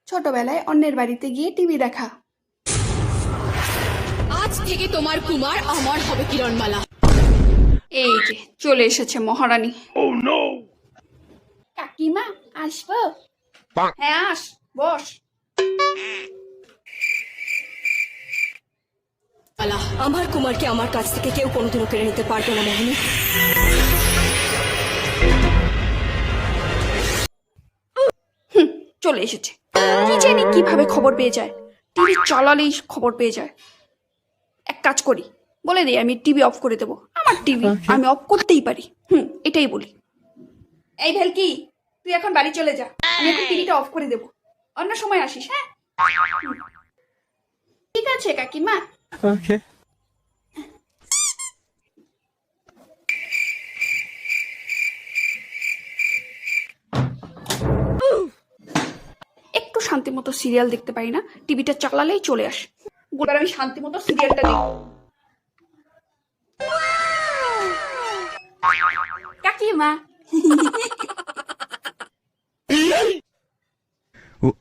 ছোটবেলায় অন্যের বাড়িতে গিয়ে টিভি দেখা। আজ থেকে তোমার কুমার আমার হবে কিরণমালা। এই যে চলে এসেছে মহারানী। কাকিমা আসবো? হ্যাঁ আস, বস। আমার কুমারকে আমার কাছ থেকে কেউ কোনোদিনও কেড়ে নিতে পারবে না মোহিনী। চলে এসেছে। কি জানি কিভাবে খবর পেয়ে যায়, টিভি চালালেই খবর পেয়ে যায়। এক কাজ করি, বলে দিই আমি টিভি অফ করে দেবো। আমার টিভি আমি অফ করতেই পারি। এটাই বলি। এই ভেলকি, তুই এখন বাড়ি চলে যা, আমি এখন টিভিটা অফ করে দেবো, অন্য সময় আসিস। হ্যাঁ ঠিক আছে কাকিমা। Okay. একটু শান্তি মতো সিরিয়াল দেখতে পারি না, টিভিটা চালালেই চলে আসে। এবার আমি শান্তি মতো সিরিয়ালটা দেখি। কাকিমা Ooh,